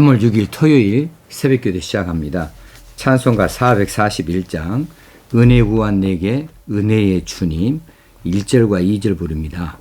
3월 6일 토요일 새벽기도 시작합니다. 찬송가 441장 은혜 구한 내게 은혜의 주님 1절과 2절 부릅니다.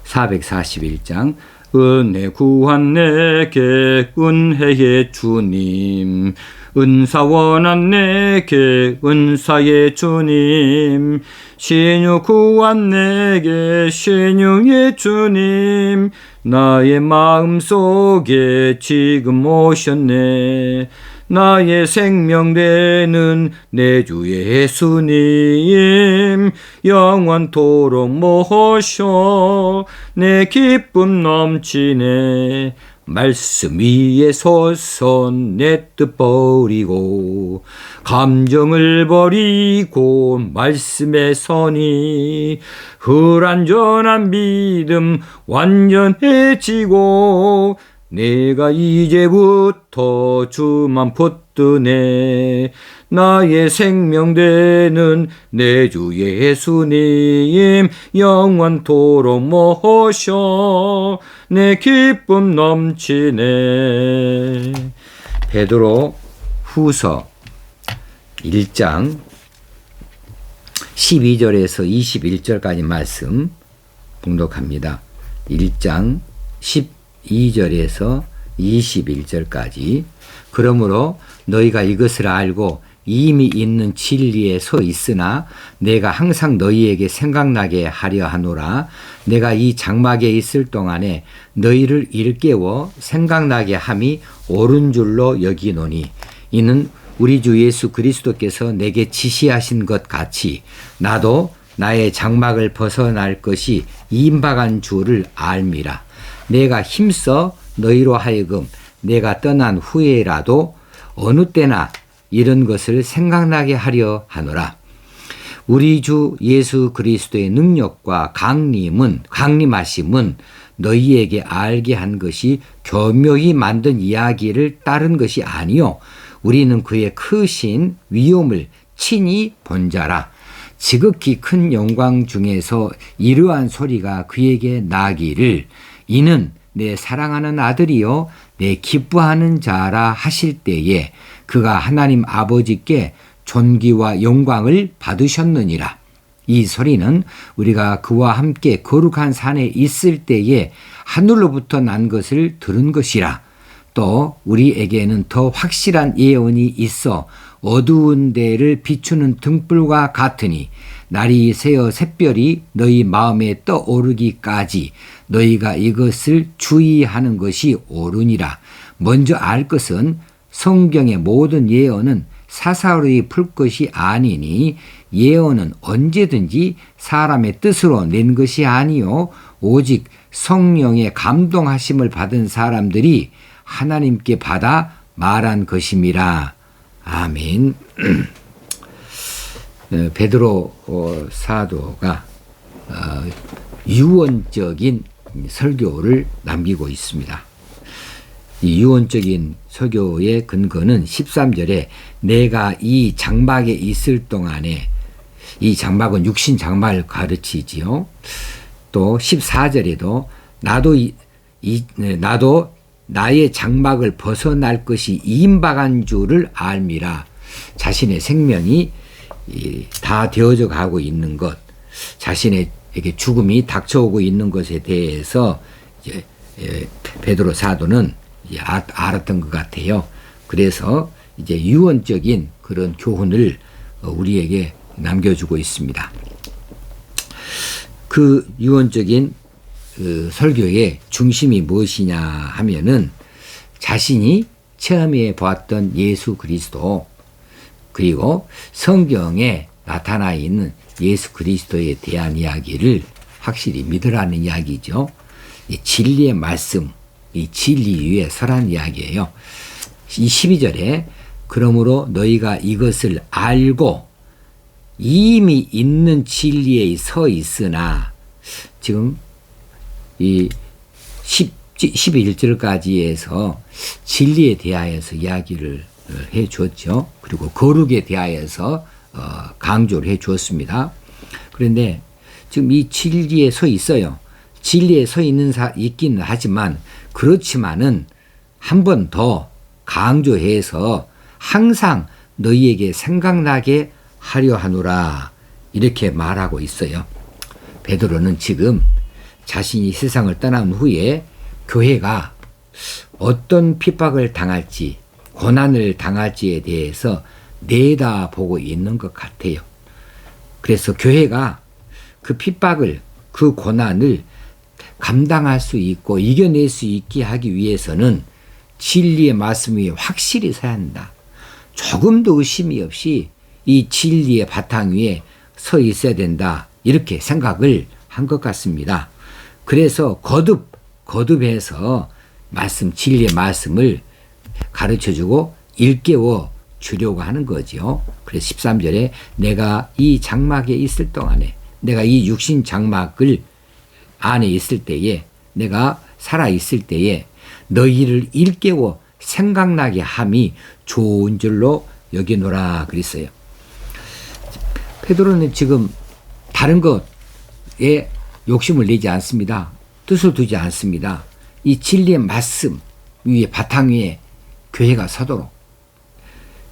441장 은혜 구한 내게 은혜의 주님 은사 원한 내게 은사의 주님 신유 구한 내게 신유의 주님 나의 마음속에 지금 오셨네 나의 생명 되는 내 주 예수님 영원토록 모셔 내 기쁨 넘치네 말씀 위에 서서 내 뜻 버리고 감정을 버리고 말씀에 서니 불완전한 믿음 완전해지고 내가 이제부터 주만 붙드네 나의 생명 되는 내 주 예수님 영원토록 모셔 내 기쁨 넘치네. 베드로 후서 1장 12절에서 21절까지 말씀 봉독합니다. 1장 12절에서 21절까지 그러므로 너희가 이것을 알고 이미 있는 진리에 서 있으나 내가 항상 너희에게 생각나게 하려 하노라. 내가 이 장막에 있을 동안에 너희를 일깨워 생각나게 함이 옳은 줄로 여기노니 이는 우리 주 예수 그리스도께서 내게 지시하신 것 같이 나도 나의 장막을 벗어날 것이 임박한 줄을 알미라. 내가 힘써 너희로 하여금 내가 떠난 후에라도 어느 때나 이런 것을 생각나게 하려 하노라. 우리 주 예수 그리스도의 능력과 강림하심은 너희에게 알게 한 것이 교묘히 만든 이야기를 따른 것이 아니요 우리는 그의 크신 위엄을 친히 본 자라. 지극히 큰 영광 중에서 이러한 소리가 그에게 나기를 이는 내 사랑하는 아들이요 내 기뻐하는 자라 하실 때에 그가 하나님 아버지께 존귀와 영광을 받으셨느니라. 이 소리는 우리가 그와 함께 거룩한 산에 있을 때에 하늘로부터 난 것을 들은 것이라. 또 우리에게는 더 확실한 예언이 있어 어두운 데를 비추는 등불과 같으니 날이 새어 샛별이 너희 마음에 떠오르기까지 너희가 이것을 주의하는 것이 옳으니라. 먼저 알 것은 성경의 모든 예언은 사사로이 풀 것이 아니니 예언은 언제든지 사람의 뜻으로 낸 것이 아니요 오직 성령의 감동하심을 받은 사람들이 하나님께 받아 말한 것임이라. 아멘. 베드로 사도가 유언적인 설교를 남기고 있습니다. 이 유언적인 설교의 근거는 13절에 내가 이 장막에 있을 동안에 이 장막은 육신 장막을 가르치지요. 또 14절에도 나도 나의 장막을 벗어날 것이 임박한 줄을 알미라. 자신의 생명이 다 되어져 가고 있는 것, 자신에게 죽음이 닥쳐오고 있는 것에 대해서 이제 베드로 사도는 알았던 것 같아요. 그래서 이제 유언적인 그런 교훈을 우리에게 남겨주고 있습니다. 그 유언적인 설교의 중심이 무엇이냐 하면은 자신이 체험해 보았던 예수 그리스도 그리고 성경에 나타나 있는 예수 그리스도에 대한 이야기를 확실히 믿으라는 이야기죠. 이 진리의 말씀, 이 진리 위에 서라는 이야기예요. 이 12절에 그러므로 너희가 이것을 알고 이미 있는 진리에 서 있으나 지금 이 11절까지 해서 진리에 대하여서 이야기를 해 주었죠. 그리고 거룩에 대하여서 강조를 해 주었습니다. 그런데 지금 이 진리에 서 있어요. 진리에 서 있기는 하지만 그렇지만은 한 번 더 강조해서 항상 너희에게 생각나게 하려 하노라 이렇게 말하고 있어요. 베드로는 지금 자신이 세상을 떠난 후에 교회가 어떤 핍박을 당할지 고난을 당할지에 대해서 내다보고 있는 것 같아요. 그래서 교회가 그 핍박을 그 고난을 감당할 수 있고 이겨낼 수 있게 하기 위해서는 진리의 말씀 위에 확실히 서야 한다. 조금도 의심이 없이 이 진리의 바탕 위에 서 있어야 된다. 이렇게 생각을 한 것 같습니다. 그래서 거듭해서 진리의 말씀을 가르쳐주고 일깨워 주려고 하는 거죠. 그래서 13절에 내가 이 장막에 있을 동안에 내가 이 육신 장막을 안에 있을 때에 내가 살아있을 때에 너희를 일깨워 생각나게 함이 좋은 줄로 여기노라 그랬어요. 베드로는 지금 다른 것에 욕심을 내지 않습니다. 뜻을 두지 않습니다. 이 진리의 말씀 위에 바탕 위에 교회가 서도록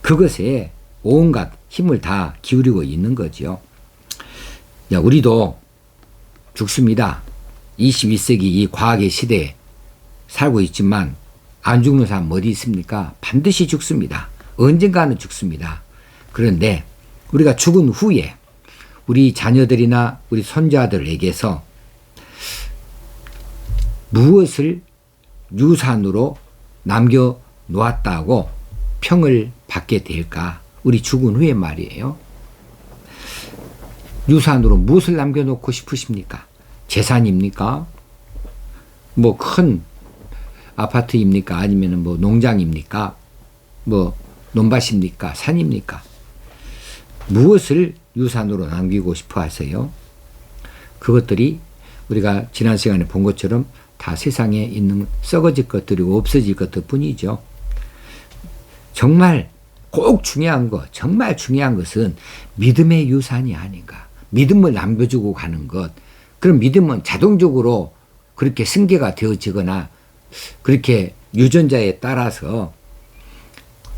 그것에 온갖 힘을 다 기울이고 있는 거죠. 우리도 죽습니다. 21세기 이 과학의 시대에 살고 있지만 안 죽는 사람 어디 있습니까? 반드시 죽습니다. 언젠가는 죽습니다. 그런데 우리가 죽은 후에 우리 자녀들이나 우리 손자들에게서 무엇을 유산으로 남겨놓았다고 평을 받게 될까? 우리 죽은 후에 말이에요. 유산으로 무엇을 남겨놓고 싶으십니까? 재산입니까? 뭐 큰 아파트입니까? 아니면 뭐 농장입니까? 뭐 논밭입니까? 산입니까? 무엇을 유산으로 남기고 싶어 하세요? 그것들이 우리가 지난 시간에 본 것처럼 다 세상에 있는 썩어질 것들이고 없어질 것들 뿐이죠. 정말 꼭 정말 중요한 것은 믿음의 유산이 아닌가. 믿음을 남겨주고 가는 것. 그럼 믿음은 자동적으로 그렇게 승계가 되어지거나 그렇게 유전자에 따라서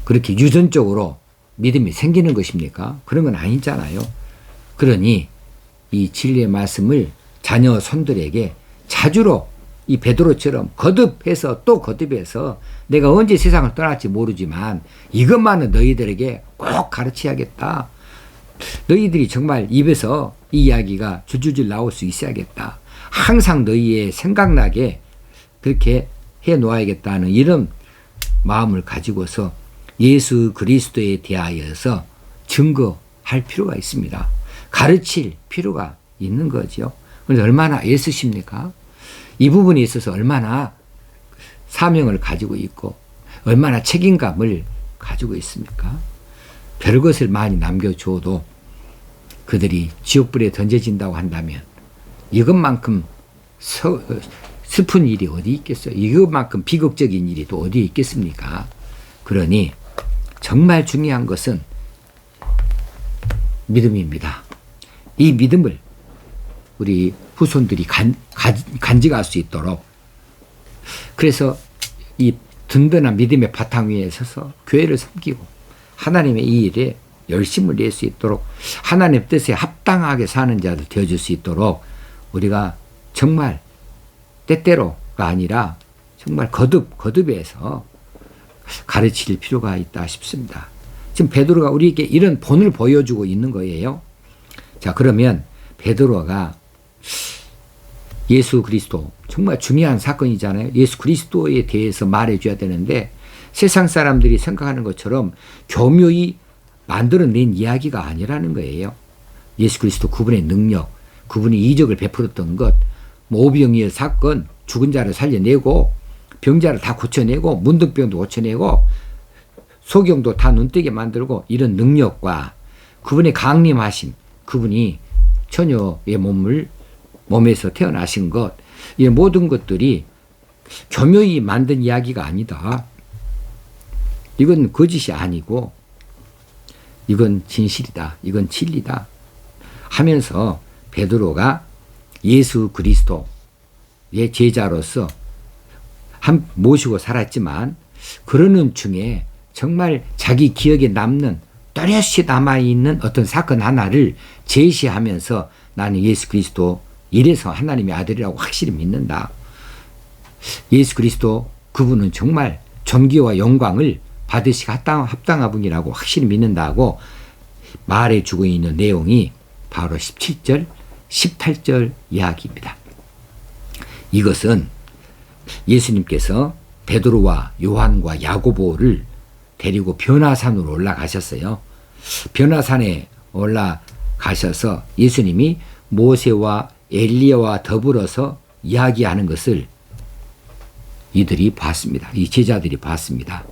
그렇게 유전적으로 믿음이 생기는 것입니까? 그런 건 아니잖아요. 그러니 이 진리의 말씀을 자녀 손들에게 자주로 이 베드로처럼 거듭해서 또 거듭해서 내가 언제 세상을 떠날지 모르지만 이것만은 너희들에게 꼭 가르쳐야겠다. 너희들이 정말 입에서 이 이야기가 줄줄줄 나올 수 있어야겠다. 항상 너희의 생각나게 그렇게 해 놓아야겠다는 이런 마음을 가지고서 예수 그리스도에 대하여서 증거할 필요가 있습니다. 가르칠 필요가 있는 거죠. 그런데 얼마나 애쓰십니까? 이 부분에 있어서 얼마나 사명을 가지고 있고 얼마나 책임감을 가지고 있습니까? 별것을 많이 남겨줘도 그들이 지옥불에 던져진다고 한다면 이것만큼 슬픈 일이 어디 있겠어요? 이것만큼 비극적인 일이 또 어디 있겠습니까? 그러니 정말 중요한 것은 믿음입니다. 이 믿음을 우리 후손들이 간직할 수 있도록 그래서 이 든든한 믿음의 바탕 위에 서서 교회를 섬기고 하나님의 이 일에 열심을 낼 수 있도록 하나님의 뜻에 합당하게 사는 자들 되어줄 수 있도록 우리가 정말 때때로가 아니라 정말 거듭해서 가르칠 필요가 있다 싶습니다. 지금 베드로가 우리에게 이런 본을 보여주고 있는 거예요. 자, 그러면 베드로가 예수 그리스도 정말 중요한 사건이잖아요. 예수 그리스도에 대해서 말해줘야 되는데 세상 사람들이 생각하는 것처럼 교묘히 만들어낸 이야기가 아니라는 거예요. 예수 그리스도 그분의 능력, 그분이 이적을 베풀었던 것, 뭐 오병이어 사건, 죽은 자를 살려내고 병자를 다 고쳐내고 문둥병도 고쳐내고 소경도 다 눈뜨게 만들고 이런 능력과 그분의 강림하심, 그분이 처녀의 몸에서 태어나신 것, 이 모든 것들이 교묘히 만든 이야기가 아니다. 이건 거짓이 아니고 이건 진실이다. 이건 진리다. 하면서 베드로가 예수 그리스도의 제자로서 모시고 살았지만 그러는 중에 정말 자기 기억에 남는 또렷이 남아있는 어떤 사건 하나를 제시하면서 나는 예수 그리스도 이래서 하나님의 아들이라고 확실히 믿는다. 예수 그리스도 그분은 정말 존귀와 영광을 받으시기 합당한 분이라고 확실히 믿는다고 말해주고 있는 내용이 바로 17절, 18절 이야기입니다. 이것은 예수님께서 베드로와 요한과 야고보를 데리고 변화산으로 올라가셨어요. 변화산에 올라가셔서 예수님이 모세와 엘리야와 더불어서 이야기하는 것을 이들이 봤습니다. 이 제자들이 봤습니다.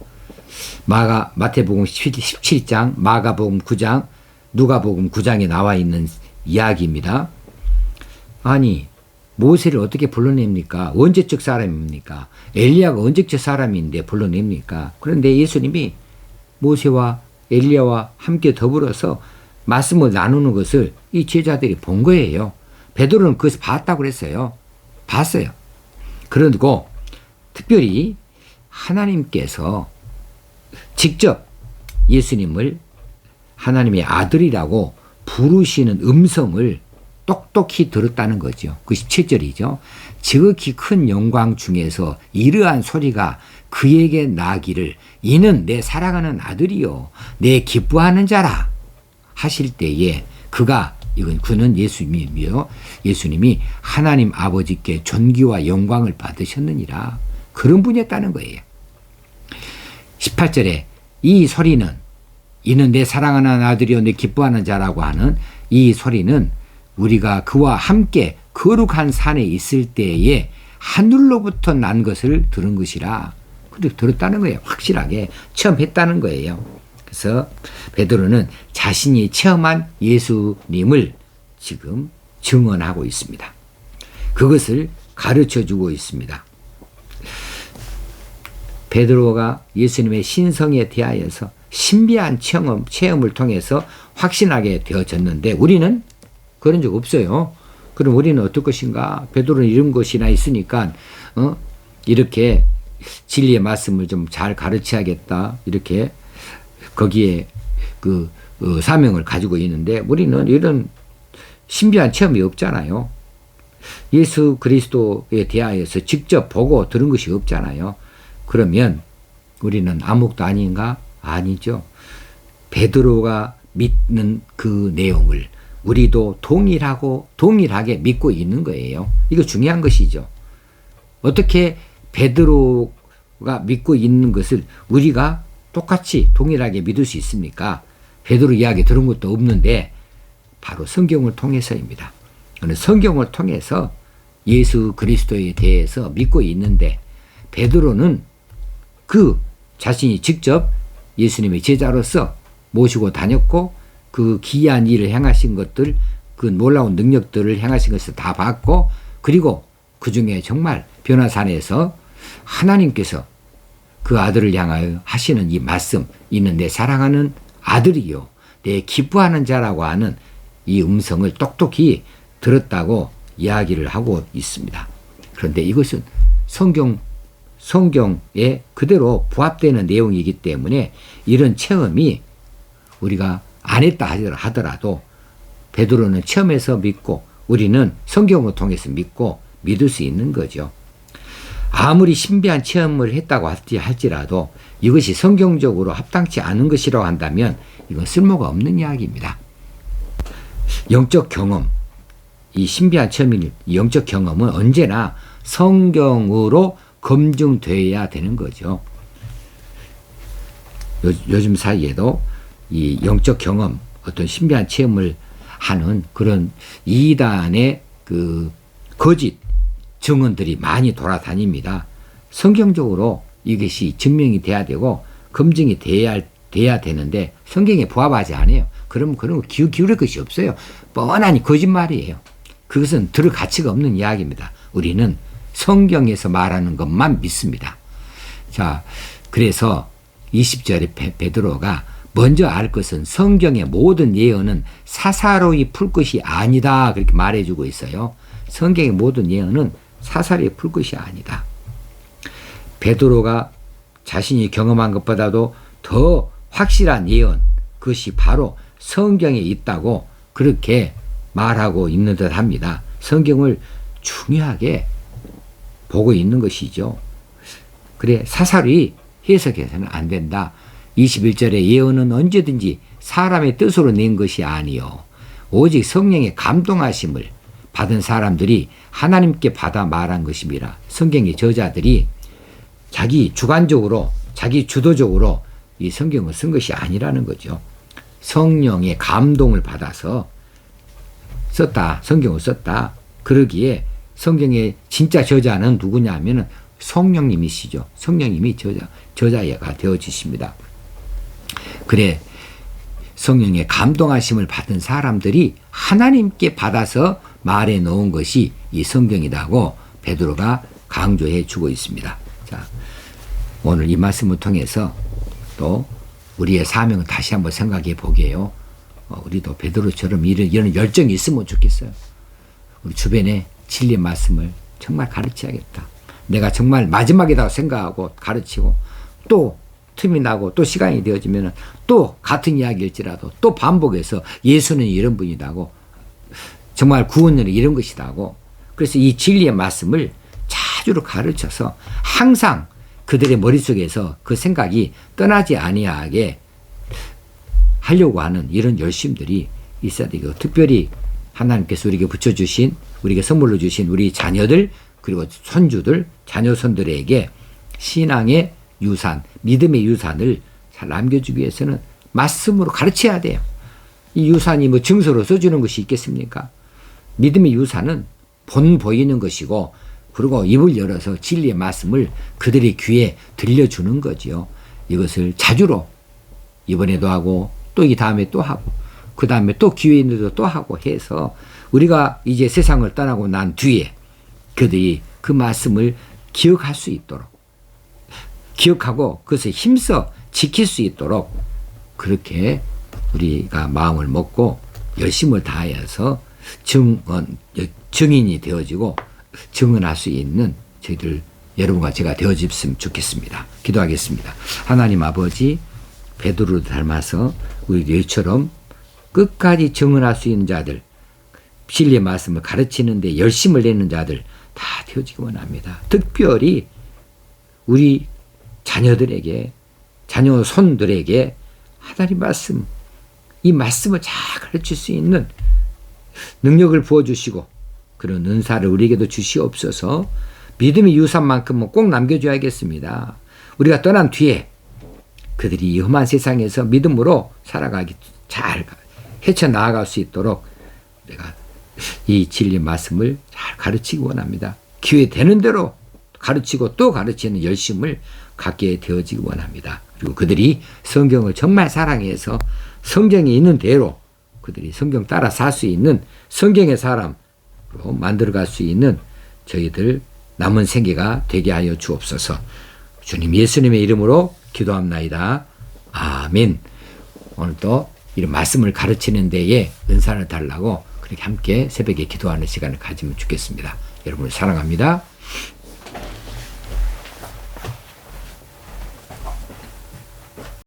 마태복음 17장, 마가복음 9장, 누가복음 9장에 나와 있는 이야기입니다. 아니, 모세를 어떻게 불러냅니까? 언제적 사람입니까? 엘리야가 언제적 사람인데 불러냅니까? 그런데 예수님이 모세와 엘리야와 함께 더불어서 말씀을 나누는 것을 이 제자들이 본 거예요. 베드로는 그것을 봤다고 그랬어요. 봤어요. 그리고 특별히 하나님께서 직접 예수님을 하나님의 아들이라고 부르시는 음성을 똑똑히 들었다는 거죠. 그 17절이죠. 지극히 큰 영광 중에서 이러한 소리가 그에게 나기를 이는 내 사랑하는 아들이요 내 기뻐하는 자라 하실 때에 그는 예수님이요 예수님이 하나님 아버지께 존귀와 영광을 받으셨느니라 그런 분이었다는 거예요. 18절에 이 소리는 이는 내 사랑하는 아들이요 내 기뻐하는 자라고 하는 이 소리는 우리가 그와 함께 거룩한 산에 있을 때에 하늘로부터 난 것을 들은 것이라. 그렇게 들었다는 거예요. 확실하게 체험했다는 거예요. 그래서 베드로는 자신이 체험한 예수님을 지금 증언하고 있습니다. 그것을 가르쳐주고 있습니다. 베드로가 예수님의 신성에 대하여서 신비한 체험을 통해서 확신하게 되어졌는데 우리는 그런 적 없어요. 그럼 우리는 어떨 것인가? 베드로는 이런 것이나 있으니까 이렇게 진리의 말씀을 좀 잘 가르쳐야겠다. 이렇게 거기에 사명을 가지고 있는데 우리는 이런 신비한 체험이 없잖아요. 예수 그리스도에 대하여서 직접 보고 들은 것이 없잖아요. 그러면 우리는 아무것도 아닌가? 아니죠. 베드로가 믿는 그 내용을 우리도 동일하게 믿고 있는 거예요. 이거 중요한 것이죠. 어떻게 베드로가 믿고 있는 것을 우리가 똑같이 동일하게 믿을 수 있습니까? 베드로 이야기 들은 것도 없는데 바로 성경을 통해서입니다. 성경을 통해서 예수 그리스도에 대해서 믿고 있는데 베드로는 그 자신이 직접 예수님의 제자로서 모시고 다녔고 그 기이한 일을 행하신 것들, 그 놀라운 능력들을 행하신 것을 다 봤고 그리고 그 중에 정말 변화산에서 하나님께서 그 아들을 향하여 하시는 이 말씀, 이는 내 사랑하는 아들이요 내 기뻐하는 자라고 하는 이 음성을 똑똑히 들었다고 이야기를 하고 있습니다. 그런데 이것은 성경에 그대로 부합되는 내용이기 때문에 이런 체험이 우리가 안 했다 하더라도 베드로는 체험해서 믿고 우리는 성경을 통해서 믿고 믿을 수 있는 거죠. 아무리 신비한 체험을 했다고 할지라도 이것이 성경적으로 합당치 않은 것이라고 한다면 이건 쓸모가 없는 이야기입니다. 영적 경험, 이 신비한 체험인 영적 경험은 언제나 성경으로 검증되어야 되는 거죠. 요즘 사이에도 이 영적 경험, 어떤 신비한 체험을 하는 그런 이단의 그 거짓 증언들이 많이 돌아다닙니다. 성경적으로 이것이 증명이 돼야 되고 검증이 돼야 되는데 성경에 부합하지 않아요. 그러면 그런 거 기울일 것이 없어요. 뻔하니 거짓말이에요. 그것은 들을 가치가 없는 이야기입니다. 우리는 성경에서 말하는 것만 믿습니다. 자, 그래서 20절에 베드로가 먼저 알 것은 성경의 모든 예언은 사사로이 풀 것이 아니다. 그렇게 말해주고 있어요. 성경의 모든 예언은 사사로이 풀 것이 아니다. 베드로가 자신이 경험한 것보다도 더 확실한 예언, 그것이 바로 성경에 있다고 그렇게 말하고 있는 듯 합니다. 성경을 중요하게 보고 있는 것이죠. 그래, 사사리 해석해서는 안 된다. 21절에 예언은 언제든지 사람의 뜻으로 낸 것이 아니요 오직 성령의 감동하심을 받은 사람들이 하나님께 받아 말한 것입니다. 성경의 저자들이 자기 주관적으로, 자기 주도적으로 이 성경을 쓴 것이 아니라는 거죠. 성령의 감동을 받아서 썼다, 성경을 썼다. 그러기에 성경의 진짜 저자는 누구냐 하면 성령님이시죠. 성령님이 저자가 되어지십니다. 그래, 성령의 감동하심을 받은 사람들이 하나님께 받아서 말해 놓은 것이 이 성경이라고 베드로가 강조해 주고 있습니다. 자, 오늘 이 말씀을 통해서 또 우리의 사명을 다시 한번 생각해 보게요. 우리도 베드로처럼 이런 열정이 있으면 좋겠어요. 우리 주변에 진리의 말씀을 정말 가르쳐야겠다. 내가 정말 마지막이라고 생각하고 가르치고 또 틈이 나고 또 시간이 되어지면 또 같은 이야기일지라도 또 반복해서 예수는 이런 분이라고, 정말 구원은 이런 것이라고, 그래서 이 진리의 말씀을 자주로 가르쳐서 항상 그들의 머릿속에서 그 생각이 떠나지 아니하게 하려고 하는 이런 열심들이 있어야 되고, 특별히 하나님께서 우리에게 붙여주신, 우리에게 선물로 주신 우리 자녀들, 그리고 손주들, 자녀손들에게 신앙의 유산, 믿음의 유산을 잘 남겨주기 위해서는 말씀으로 가르쳐야 돼요. 이 유산이 뭐 증서로 써주는 것이 있겠습니까? 믿음의 유산은 본 보이는 것이고, 그리고 입을 열어서 진리의 말씀을 그들의 귀에 들려주는 거지요. 이것을 자주로 이번에도 하고 또 이 다음에 또 하고 그 다음에 또 기회 있는 데도 또 하고 해서 우리가 이제 세상을 떠나고 난 뒤에 그들이 그 말씀을 기억할 수 있도록, 기억하고 그것을 힘써 지킬 수 있도록 그렇게 우리가 마음을 먹고 열심을 다하여서 증인이 되어지고 증언할 수 있는 저희들 여러분과 제가 되어졌으면 좋겠습니다. 기도하겠습니다. 하나님 아버지, 베드로를 닮아서 우리 너희처럼 끝까지 증언할 수 있는 자들, 진리의 말씀을 가르치는 데 열심을 내는 자들 다 되어지기 원합니다. 특별히 우리 자녀들에게, 자녀 손들에게 하나님 말씀, 이 말씀을 잘 가르칠 수 있는 능력을 부어주시고 그런 은사를 우리에게도 주시옵소서. 믿음의 유산만큼은 꼭 남겨줘야겠습니다. 우리가 떠난 뒤에 그들이 이 험한 세상에서 믿음으로 살아가기, 잘 헤쳐나아갈 수 있도록 내가 이 진리 말씀을 잘 가르치기 원합니다. 기회 되는 대로 가르치고 또 가르치는 열심을 갖게 되어지기 원합니다. 그리고 그들이 성경을 정말 사랑해서 성경에 있는 대로 그들이 성경 따라 살 수 있는 성경의 사람으로 만들어갈 수 있는 저희들 남은 생계가 되게 하여 주옵소서. 주님 예수님의 이름으로 기도합나이다. 아멘. 오늘도 이런 말씀을 가르치는 데에 은사를 달라고 그렇게 함께 새벽에 기도하는 시간을 가지면 좋겠습니다. 여러분을 사랑합니다.